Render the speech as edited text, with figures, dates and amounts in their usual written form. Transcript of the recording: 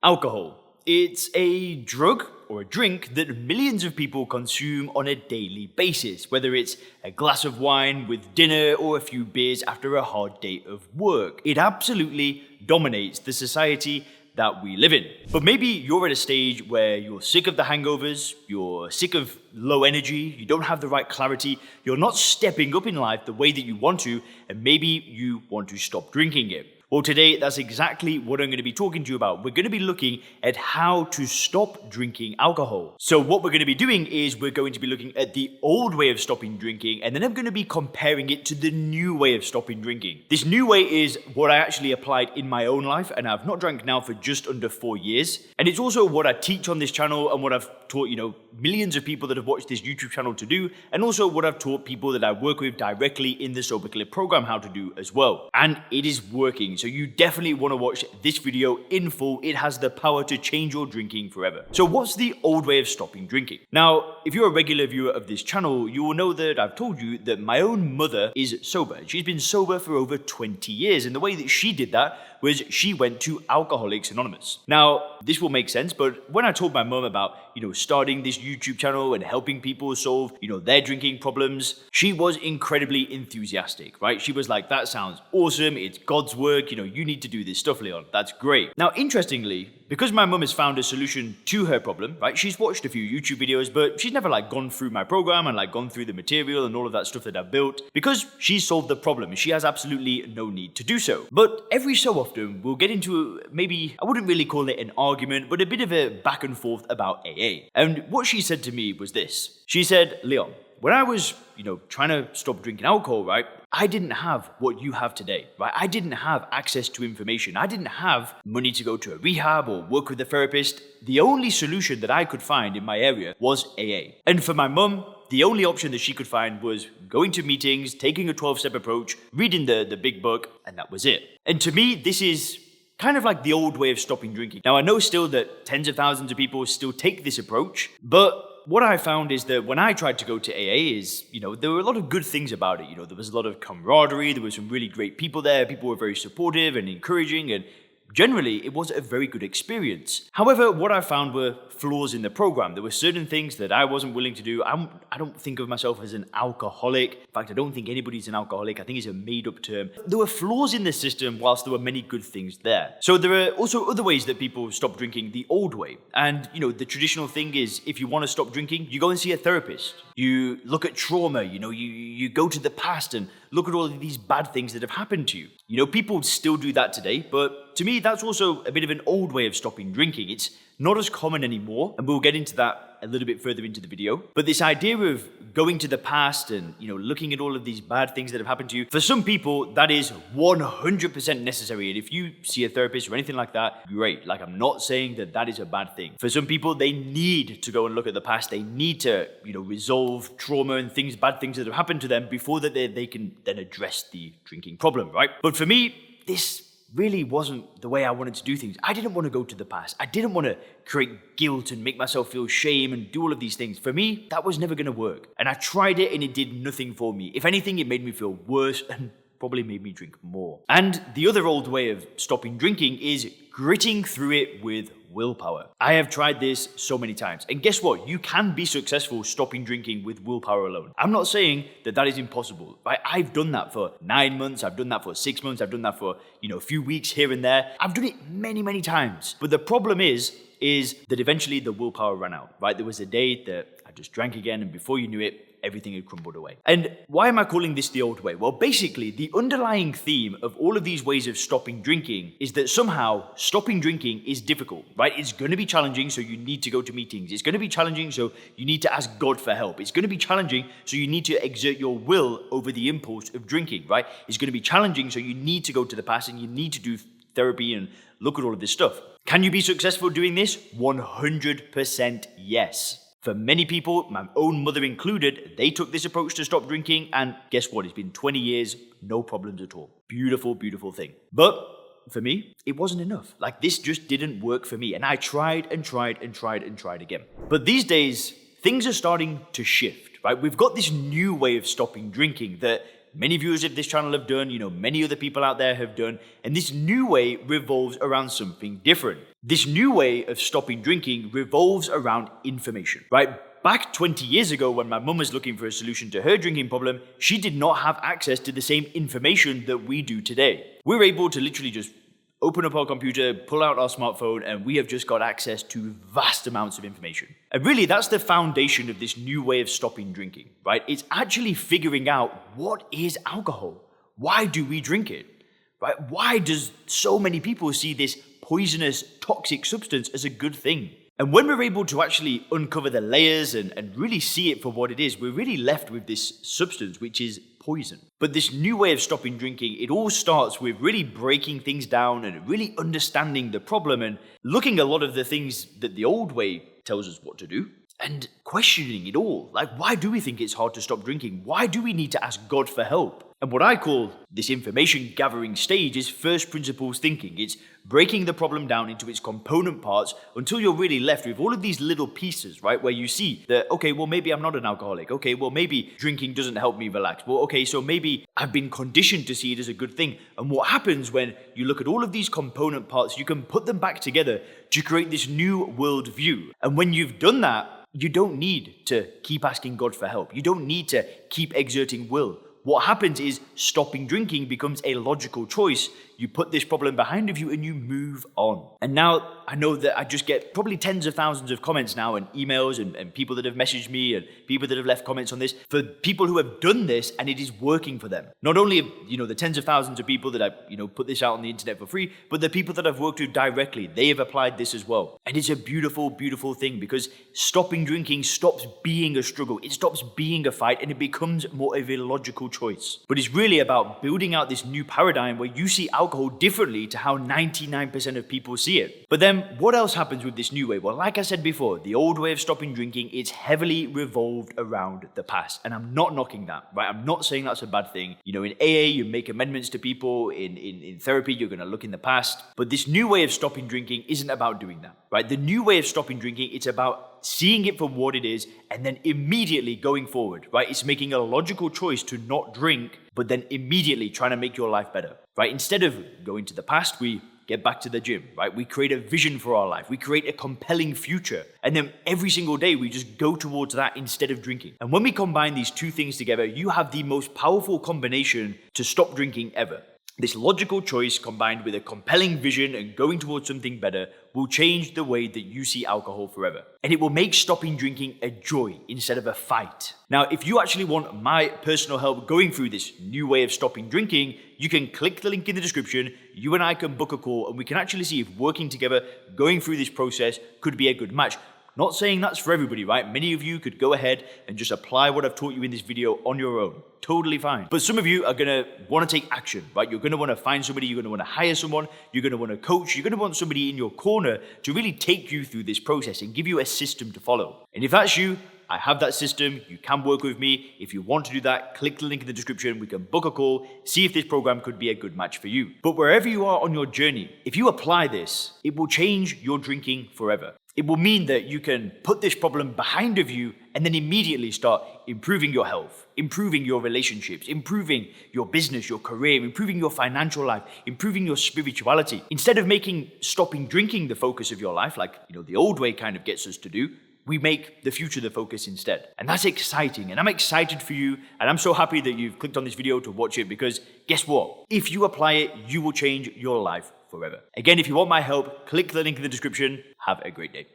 Alcohol. It's a drug or a drink that millions of people consume on a daily basis, whether it's a glass of wine with dinner or a few beers after a hard day of work. It absolutely dominates the society that we live in. But maybe you're at a stage where you're sick of the hangovers, you're sick of low energy, you don't have the right clarity, you're not stepping up in life the way that you want to, and maybe you want to stop drinking it. Well, today, that's exactly what I'm going to be talking to you about. We're going to be looking at how to stop drinking alcohol. So what we're going to be doing is we're going to be looking at the old way of stopping drinking, and then I'm going to be comparing it to the new way of stopping drinking. This new way is what I actually applied in my own life, and I've not drank now for just under 4 years. And it's also what I teach on this channel and what I've taught, millions of people that have watched this YouTube channel to do, and also what I've taught people that I work with directly in the Sober Clear program how to do as well. And it is working. So you definitely want to watch this video in full. It has the power to change your drinking forever. So what's the old way of stopping drinking? Now, if you're a regular viewer of this channel, you will know that I've told you that my own mother is sober. She's been sober for over 20 years. And the way that she did that was she went to Alcoholics Anonymous. Now, this will make sense, but when I told my mum about, starting this YouTube channel and helping people solve, their drinking problems, she was incredibly enthusiastic, right? She was like, that sounds awesome. It's God's work. You need to do this stuff, Leon. That's great. Now, interestingly, because my mum has found a solution to her problem, right? She's watched a few YouTube videos, but she's never gone through my program and gone through the material and all of that stuff that I've built because she's solved the problem. She has absolutely no need to do so. But every so often, we'll get into maybe, I wouldn't really call it an argument, but a bit of a back and forth about AA. And what she said to me was this. She said, Leon, when I was, trying to stop drinking alcohol, right? I didn't have what you have today, right? I didn't have access to information. I didn't have money to go to a rehab or work with a therapist. The only solution that I could find in my area was AA. And for my mum, the only option that she could find was going to meetings, taking a 12-step approach, reading the big book, and that was it. And to me, this is kind of like the old way of stopping drinking. Now, I know still that tens of thousands of people still take this approach, but what I found is that when I tried to go to AA there were a lot of good things about it. There was a lot of camaraderie, there were some really great people there, people were very supportive and encouraging, and generally, it was a very good experience. However, what I found were flaws in the program. There were certain things that I wasn't willing to do. I don't think of myself as an alcoholic. In fact, I don't think anybody's an alcoholic. I think it's a made-up term. There were flaws in the system whilst there were many good things there. So there are also other ways that people stop drinking the old way. And, the traditional thing is if you want to stop drinking, you go and see a therapist. You look at trauma, you go to the past and look at all of these bad things that have happened to you. People still do that today, but to me, that's also a bit of an old way of stopping drinking. It's not as common anymore, and we'll get into that a little bit further into the video. But this idea of going to the past and, looking at all of these bad things that have happened to you, for some people, that is 100% necessary. And if you see a therapist or anything like that, great. I'm not saying that that is a bad thing. For some people, they need to go and look at the past. They need to, resolve trauma and bad things that have happened to them before that they can then address the drinking problem, right? But for me, this really wasn't the way I wanted to do things. I didn't want to go to the past. I didn't want to create guilt and make myself feel shame and do all of these things. For me, that was never going to work. And I tried it and it did nothing for me. If anything, it made me feel worse and probably made me drink more. And the other old way of stopping drinking is gritting through it with willpower. I have tried this so many times. And guess what? You can be successful stopping drinking with willpower alone. I'm not saying that that is impossible. Right? I've done that for 9 months. I've done that for 6 months. I've done that for, a few weeks here and there. I've done it many, many times. But the problem is that eventually the willpower ran out, right? There was a day that I just drank again, and before you knew it, everything had crumbled away. And why am I calling this the old way? Well, basically, the underlying theme of all of these ways of stopping drinking is that somehow stopping drinking is difficult, right? It's going to be challenging, so you need to go to meetings. It's going to be challenging, so you need to ask God for help. It's going to be challenging, so you need to exert your will over the impulse of drinking, right? It's going to be challenging, so you need to go to the past and you need to do therapy and look at all of this stuff. Can you be successful doing this? 100% yes. For many people, my own mother included, they took this approach to stop drinking, and guess what? It's been 20 years, no problems at all. Beautiful, beautiful thing. But for me, it wasn't enough. This just didn't work for me, and I tried and tried and tried and tried again. But these days, things are starting to shift, right? We've got this new way of stopping drinking that many viewers of this channel have done, many other people out there have done, and this new way revolves around something different. This new way of stopping drinking revolves around information, right? Back 20 years ago, when my mum was looking for a solution to her drinking problem, she did not have access to the same information that we do today. We're able to literally just open up our computer, pull out our smartphone, and we have just got access to vast amounts of information. And really, that's the foundation of this new way of stopping drinking, right? It's actually figuring out, what is alcohol? Why do we drink it, right? Why does so many people see this poisonous, toxic substance as a good thing? And when we're able to actually uncover the layers and really see it for what it is, we're really left with this substance, which is poison. But this new way of stopping drinking, it all starts with really breaking things down and really understanding the problem and looking at a lot of the things that the old way tells us what to do and questioning it all. Like, why do we think it's hard to stop drinking? Why do we need to ask God for help? And what I call this information gathering stage is first principles thinking. It's breaking the problem down into its component parts until you're really left with all of these little pieces, right? Where you see that, okay, well, maybe I'm not an alcoholic. Okay, well, maybe drinking doesn't help me relax. Well, okay, so maybe I've been conditioned to see it as a good thing. And what happens when you look at all of these component parts, you can put them back together to create this new world view. And when you've done that, you don't need to keep asking God for help. You don't need to keep exerting will. What happens is stopping drinking becomes a logical choice. You put this problem behind of you and you move on. And now I know that I just get probably tens of thousands of comments now and emails and people that have messaged me and people that have left comments on this for people who have done this and it is working for them. Not only, the tens of thousands of people that I, put this out on the internet for free, but the people that I've worked with directly, they have applied this as well. And it's a beautiful, beautiful thing because stopping drinking stops being a struggle. It stops being a fight and it becomes more of a logical choice. But it's really about building out this new paradigm where you see alcohol differently to how 99% of people see it. But then what else happens with this new way? Well, like I said before, the old way of stopping drinking is heavily revolved around the past. And I'm not knocking that, right? I'm not saying that's a bad thing. In AA, you make amendments to people. In therapy, you're going to look in the past. But this new way of stopping drinking isn't about doing that, right? The new way of stopping drinking, it's about seeing it for what it is and then immediately going forward, right? It's making a logical choice to not drink, but then immediately trying to make your life better, right? Instead of going to the past, we get back to the gym, right? We create a vision for our life. We create a compelling future. And then every single day, we just go towards that instead of drinking. And when we combine these two things together, you have the most powerful combination to stop drinking ever. This logical choice combined with a compelling vision and going towards something better will change the way that you see alcohol forever. And it will make stopping drinking a joy instead of a fight. Now, if you actually want my personal help going through this new way of stopping drinking, you can click the link in the description. You and I can book a call and we can actually see if working together, going through this process could be a good match. Not saying that's for everybody, right? Many of you could go ahead and just apply what I've taught you in this video on your own. Totally fine. But some of you are going to want to take action, right? You're going to want to find somebody, you're going to want to hire someone, you're going to want to coach, you're going to want somebody in your corner to really take you through this process and give you a system to follow. And if that's you, I have that system. You can work with me. If you want to do that, click the link in the description. We can book a call, see if this program could be a good match for you. But wherever you are on your journey, if you apply this, it will change your drinking forever. It will mean that you can put this problem behind of you and then immediately start improving your health, improving your relationships, improving your business, your career, improving your financial life, improving your spirituality. Instead of making stopping drinking the focus of your life, like the old way kind of gets us to do, we make the future the focus instead. And that's exciting. And I'm excited for you. And I'm so happy that you've clicked on this video to watch it because guess what? If you apply it, you will change your life forever. Again, if you want my help, click the link in the description. Have a great day.